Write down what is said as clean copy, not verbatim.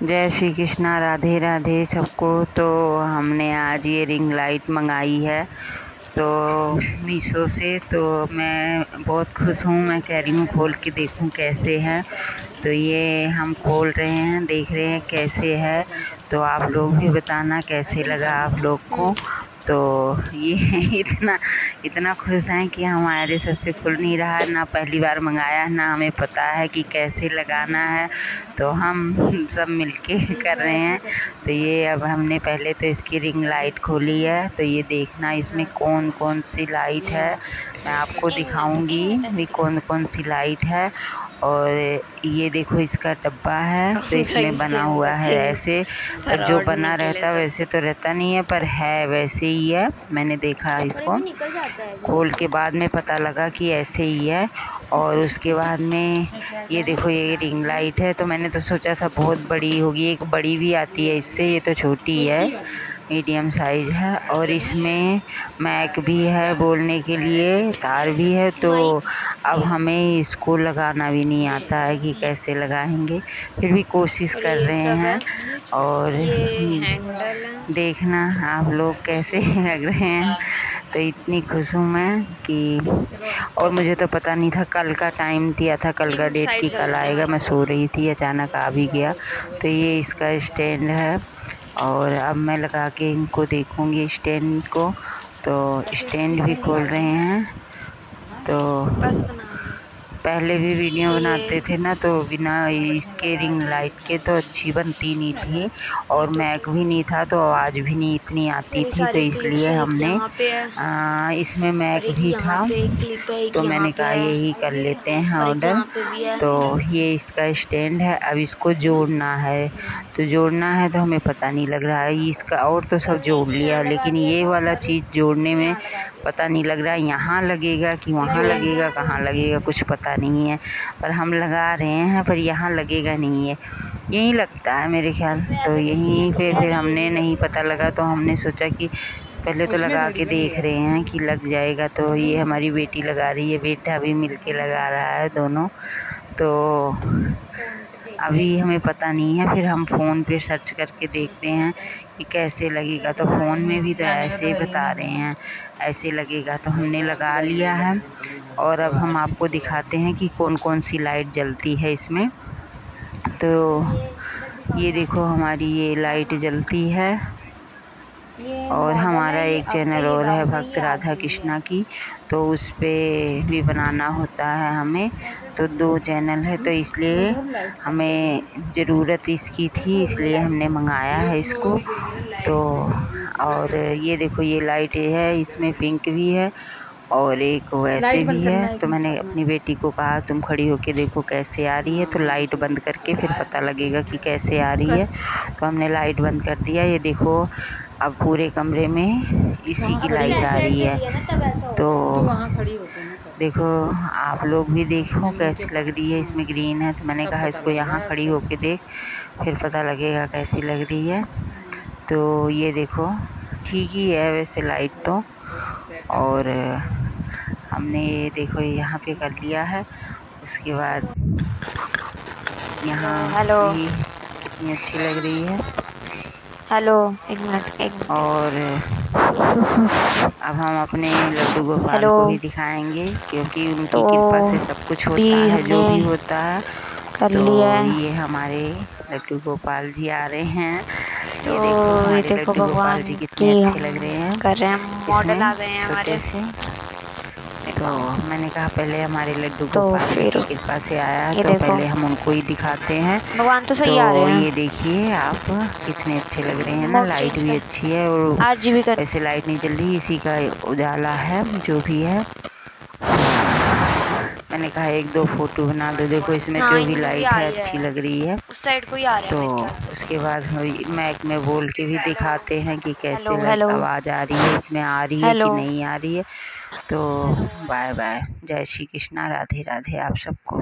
जय श्री कृष्णा, राधे राधे सबको। तो हमने आज ये रिंग लाइट मंगाई है तो मीशो से। तो मैं बहुत खुश हूँ। मैं कह रही हूँ खोल के देखूँ कैसे हैं। तो ये हम खोल रहे हैं, देख रहे हैं कैसे है। तो आप लोग भी बताना कैसे लगा आप लोग को। तो ये इतना इतना खुश हैं कि हमारे सबसे खुल नहीं रहा, ना पहली बार मंगाया, ना हमें पता है कि कैसे लगाना है। तो हम सब मिलके कर रहे हैं। तो ये अब हमने पहले तो इसकी रिंग लाइट खोली है। तो ये देखना इसमें कौन कौन सी लाइट है, मैं आपको दिखाऊंगी भी कौन कौन सी लाइट है। और ये देखो इसका डब्बा है, तो इसमें बना हुआ है ऐसे, पर जो बना रहता वैसे तो रहता नहीं है, पर है वैसे ही है। मैंने देखा इसको खोल के बाद में पता लगा कि ऐसे ही है। और उसके बाद में ये देखो ये रिंग लाइट है। तो मैंने तो सोचा था बहुत बड़ी होगी, एक बड़ी भी आती है इससे, ये तो छोटी है, मीडियम साइज़ है। और इसमें मैक भी है बोलने के लिए, तार भी है। तो अब हमें इसको लगाना भी नहीं आता है कि कैसे लगाएंगे, फिर भी कोशिश कर रहे हैं। और देखना आप लोग कैसे लग रहे हैं। तो इतनी खुश हूँ मैं कि, और मुझे तो पता नहीं था, कल का टाइम दिया था, कल का डेट कि कल आएगा। मैं सो रही थी, अचानक आ भी गया। तो ये इसका स्टैंड है और अब मैं लगा के इनको देखूँगी स्टैंड को। तो स्टैंड भी खोल रहे हैं। तो पहले भी वीडियो बनाते थे ना, तो बिना इसके रिंग लाइट के तो अच्छी बनती नहीं थी, और मैक भी नहीं था तो आवाज़ भी नहीं इतनी आती थी। तो इसलिए हमने इसमें मैक भी था, तो मैंने कहा यही कर लेते हैं ऑर्डर। तो ये इसका स्टैंड है, अब इसको जोड़ना है। तो जोड़ना है तो हमें पता नहीं लग रहा है इसका, और तो सब जोड़ लिया, लेकिन ये वाला चीज़ जोड़ने में पता नहीं लग रहा है यहाँ लगेगा कि वहाँ लगेगा, कहाँ लगेगा कुछ पता नहीं है। पर हम लगा रहे हैं, पर यहाँ लगेगा नहीं है, यहीं लगता है मेरे ख्याल। तो यहीं पे फिर हमने नहीं पता लगा, तो हमने सोचा कि पहले तो लगा के देख रहे हैं कि लग जाएगा। तो ये हमारी बेटी लगा रही है, बेटा भी मिलके लगा रहा है दोनों। तो अभी हमें पता नहीं है, फिर हम फ़ोन पे सर्च करके देखते हैं कि कैसे लगेगा। तो फ़ोन में भी तो ऐसे ही बता रहे हैं ऐसे लगेगा। तो हमने लगा लिया है, और अब हम आपको दिखाते हैं कि कौन कौन सी लाइट जलती है इसमें। तो ये देखो हमारी ये लाइट जलती है। और हमारा एक चैनल और है भक्त राधा कृष्णा की, तो उस पर भी बनाना होता है हमें। तो 2 चैनल है, तो इसलिए हमें ज़रूरत इसकी थी, इसलिए हमने मंगाया है इसको। तो और ये देखो ये लाइट है, इसमें पिंक भी है और एक वैसे भी है। तो मैंने अपनी बेटी को कहा तुम खड़ी होके देखो कैसे आ रही है। तो लाइट बंद करके फिर पता लगेगा कि कैसे आ रही है। तो हमने लाइट बंद कर दिया। ये देखो अब पूरे कमरे में इसी की लाइट आ रही है। तो देखो आप लोग भी देखो कैसी लग रही है। इसमें ग्रीन है, तो मैंने कहा इसको यहाँ खड़ी होके देख, फिर पता लगेगा कैसी लग रही है। तो ये देखो ठीक ही है वैसे लाइट तो। और हमने ये देखो यहाँ पे कर लिया है। उसके बाद यहाँ भी कितनी अच्छी लग रही है। हेलो, एक मिनट। और अब हम अपने लड्डू गोपाल को भी दिखाएंगे, क्योंकि उनकी कृपा से सब कुछ होता है, जो भी होता है। कर तो लिया। ये हमारे लड्डू गोपाल जी आ रहे हैं। तो ये देखो हमारे लड्डू गोपाल भगवान जी कितने अच्छे लग रहे हैं, कर रहे हैं, मॉडल आ गए हैं छोटे हमारे से। तो मैंने कहा पहले हमारे लड्डू तो गोपाल फिर की कृपा से आया है, ये तो देखो पहले हम उनको ही दिखाते हैं। भगवान तो सही तो आ रहे हैं। ये देखिए आप कितने अच्छे लग रहे हैं ना, लाइट भी अच्छी है। और RGB का वैसे लाइट नहीं जल रही, इसी का उजाला है जो भी है। मैंने कहा 1-2 फोटो बना दो। देखो इसमें जो भी लाइट है अच्छी लग रही है। उस साइड को ही आ रहा है। तो उसके बाद मैक में बोल के भी दिखाते हैं कि कैसे आवाज़ आ रही है, इसमें आ रही है कि नहीं आ रही है। तो बाय बाय, जय श्री कृष्णा, राधे राधे आप सबको।